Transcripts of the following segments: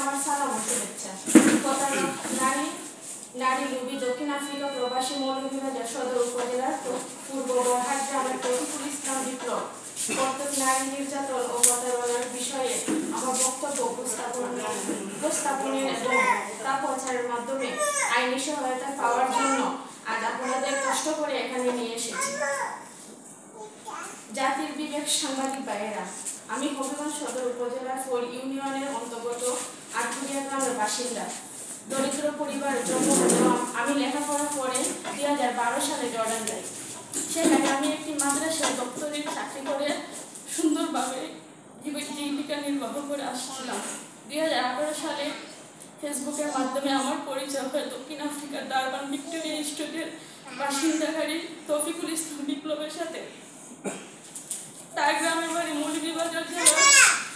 আমার সালাম ও শুভেচ্ছা। নারী নারী লুবি দক্ষিণ আফ্রিকা প্রবাসী মৌলভীবাজার সদর উপজেলার পূর্ব বরহাট গ্রামের তৌফিকুল ইসলাম বিপ্লব কর্তব্য নারী নির্যাতন ও প্রতারণার বিষয়ে আমার বক্তব্য উপস্থাপনের এবং তা প্রচারের মাধ্যমে আইনি সহায়তা পাওয়ার জন্য আজ আপনাদের কষ্ট করে এখানে নিয়ে এসেছি। জাতির বিবেক সাংবাদিক ভাইয়েরা, আমি হবিগঞ্জ সদর উপজেলার ফোল ইউনিয়নের অন্তর্গত আটঘরিয়া গ্রামের বাসিন্দা। দরিদ্র পরিবারের জন্ম হলেও আমি লেখাপড়া করে 2012 সালে জর্ডান যাই। সেখানে আমি একটি মাদ্রাসায় দপ্তরের চাকরি করে সুন্দরভাবে জীবিকা নির্বাহ করে আসছিলাম। 2018 সালে ফেসবুকের মাধ্যমে আমার পরিচয় হয় দক্ষিণ আফ্রিকার ডারবান ভিক্টোরিয়া স্টেটের বাসিন্দাকারী তৌফিকুল ইসলাম বিপ্লবের সাথে। তার গ্রামের বাড়ি মৌলভীবাজার জেলার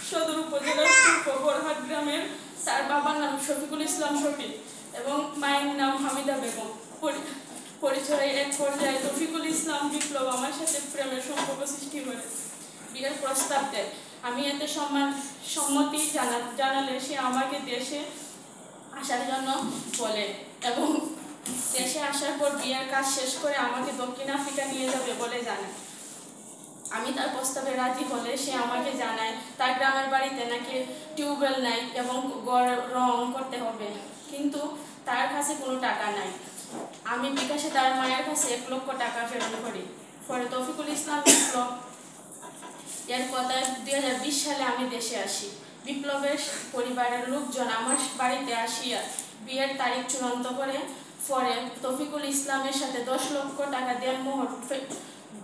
সদর উপজেলার পূর্ব বরহাট গ্রামের। তার বাবার নাম শফিকুল ইসলাম শফিক এবং মায়ের নাম হামিদা বেগম। পরিচয়ে এক পর্যায়ে তৌফিকুল ইসলাম বিপ্লব আমার সাথে প্রেমের সম্পর্ক সৃষ্টি করে বিয়ের প্রস্তাব দেয়। আমি এতে সম্মতি জানালে সে আমাকে দেশে আসার জন্য বলে এবং দেশে আসার পর বিয়ের কাজ শেষ করে আমাকে দক্ষিণ আফ্রিকা নিয়ে যাবে বলে জানায়। আমি তার প্রস্তাবে রাজি হলে সে আমাকে জানায় তার গ্রামের বাড়িতে নাকি টিউবওয়েল নাই এবং রং করতে হবে, কিন্তু তার কাছে কোনো টাকা নাই। আমি বিকাশে তার মায়ের কাছে 1 লক্ষ টাকা প্রেরণ করি। পরে তৌফিকুল ইসলাম বিপ্লব এর কথায় 2020 সালে আমি দেশে আসি। বিপ্লবের পরিবারের লোকজন আমার বাড়িতে আসিয়া বিয়ের তারিখ চূড়ান্ত করে। পরে তৌফিকুল ইসলামের সাথে 10 লক্ষ টাকা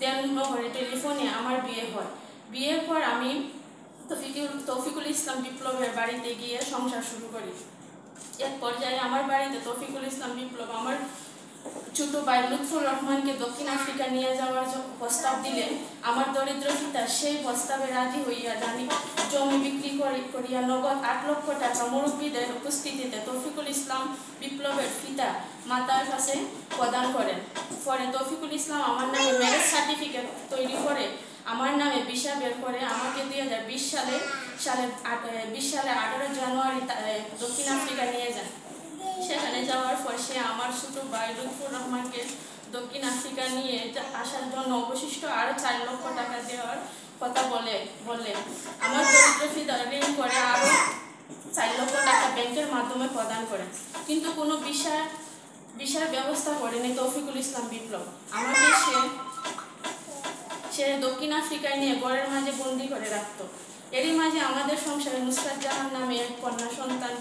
দেনমোহরে টেলিফোনে আমার বিয়ে হয়। বিয়ের পর আমি তৌফিকুল ইসলাম বিপ্লবের বাড়িতে গিয়ে সংসার শুরু করি। এক পর্যায়ে আমার বাড়িতে তৌফিকুল ইসলাম বিপ্লব আমার ছোট ভাই লুৎফুর রহমানকে দক্ষিণ আফ্রিকা নিয়ে যাওয়ার প্রস্তাব দিলে আমার দরিদ্র পিতা সেই প্রস্তাবে রাজি হইয়া জমি বিক্রি করিয়া নগদ 8 লক্ষ টাকা মুরব্বীদের উপস্থিতিতে তৌফিকুল ইসলাম বিপ্লবের পিতা মাতার কাছে প্রদান করেন। পরে তৌফিকুল ইসলাম আমার নামে ম্যারেজ সার্টিফিকেট তৈরি করে আমার নামে ভিসা বের করে আমাকে 2020 সালে 18 জানুয়ারি দক্ষিণ আফ্রিকা নিয়ে যান। সেখানে যাওয়ার পর সে আমার ছোট ভাই লুৎফুর রহমানকে দক্ষিণ আফ্রিকা নিয়ে আসার জন্য অবশিষ্ট আরো 4 লক্ষ টাকা দেওয়ার কথা বললেন। আমার দরিদ্র পিতা ঋণ করে আরো 4 লক্ষ টাকা ব্যাংকের মাধ্যমে প্রদান করেন, কিন্তু কোনো ভিসার ব্যবস্থা করেনি তৌফিকুল ইসলাম বিপ্লব। আমাকে সে দক্ষিণ আফ্রিকায় নিয়ে ঘরের মাঝে বন্দি করে রাখত। এরই মাঝে আমাদের সংসারে নুসরাত জাহান নামে এক কন্যা সন্তান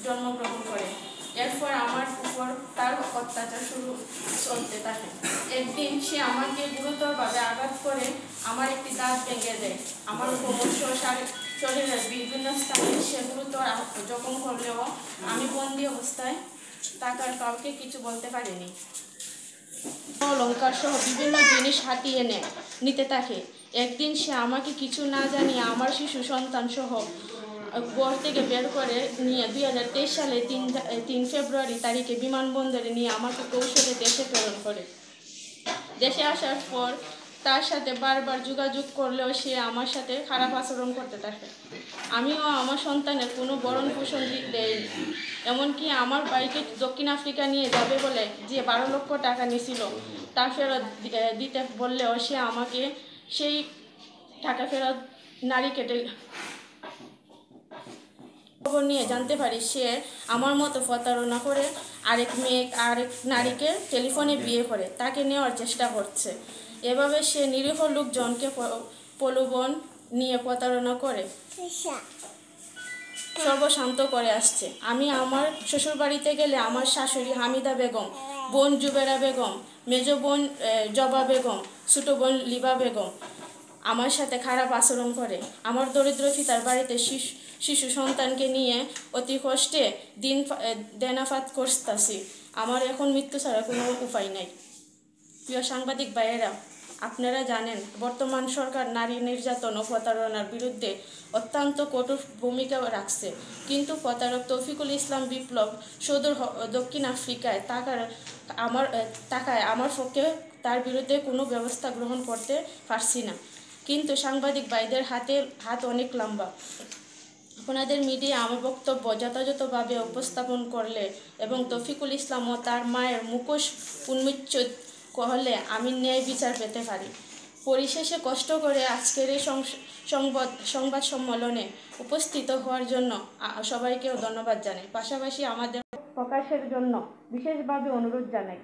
জন্মগ্রহণ করে। এরপর আমার উপর তার অত্যাচার চলতে থাকে। একদিন সে আমাকে গুরুতরভাবে আঘাত করে আমার একটি দাঁত ভেঙে দেয়। আমার কোমর শরীরের বিভিন্ন স্থানে সে গুরুতর জখম করলেও আমি বন্দি অবস্থায় তাকে কাউকে কিছু বলতে পারিনি। অলঙ্কার সহ বিভিন্ন জিনিস হাতিয়ে নিতে থাকে। একদিন সে আমাকে কিছু না জানিয়ে আমার শিশু সন্তান সহ ঘর থেকে বের করে নিয়ে 2023 সালে 3 ফেব্রুয়ারি তারিখে বিমানবন্দরে নিয়ে আমাকে কৌশলে দেশে প্রেরণ করে। দেশে আসার পর তার সাথে বারবার যোগাযোগ করলেও সে আমার সাথে খারাপ আচরণ করতে থাকে। আমিও আমার সন্তানের কোনো ভরণ পোষণ দেয়নি। এমনকি আমার ভাইকে দক্ষিণ আফ্রিকা নিয়ে যাবে বলে যে 12 লক্ষ টাকা নিয়েছিল তা ফেরত দিতে বললেও সে আমাকে সেই টাকা ফেরত নারী কেটে খবর নিয়ে জানতে পারি সে আমার মতো প্রতারণা করে আরেক নারীকে টেলিফোনে বিয়ে করে তাকে নেওয়ার চেষ্টা করছে। এভাবে সে নিরীহ লোকজনকে প্রলোভন নিয়ে প্রতারণা করে সর্বশান্ত করে আসছে। আমি আমার শ্বশুর বাড়িতে গেলে আমার শাশুড়ি হামিদা বেগম, বোন জুবেরা বেগম, মেজ বোন জবা বেগম, ছোট বোন লিবা বেগম আমার সাথে খারাপ আচরণ করে। আমার দরিদ্র পিতার বাড়িতে শিশু সন্তানকে নিয়ে অতি কষ্টে দেনাফাত করতেছি। আমার এখন মৃত্যু ছাড়া কোনো উপায় নাই। প্রিয় সাংবাদিক ভাইয়েরা, আপনারা জানেন বর্তমান সরকার নারী নির্যাতন ও প্রতারণার বিরুদ্ধে অত্যন্ত কঠোর ভূমিকা রাখছে, কিন্তু প্রতারক তৌফিকুল ইসলাম বিপ্লব সদর দক্ষিণ আফ্রিকায় টাকায় আমার পক্ষে তার বিরুদ্ধে কোনো ব্যবস্থা গ্রহণ করতে পারছি না। কিন্তু সাংবাদিক ভাইদের হাত অনেক লম্বা। আপনাদের মিডিয়া আমার বক্তব্য যথাযথভাবে উপস্থাপন করলে এবং তৌফিকুল ইসলাম ও তার মায়ের মুখোশ উন্মোচিত হলে আমি ন্যায় বিচার পেতে পারি। পরিশেষে কষ্ট করে আজকের এই সংবাদ সম্মেলনে উপস্থিত হওয়ার জন্য সবাইকেও ধন্যবাদ জানাই। পাশাপাশি আমাদের প্রকাশের জন্য বিশেষভাবে অনুরোধ জানাই।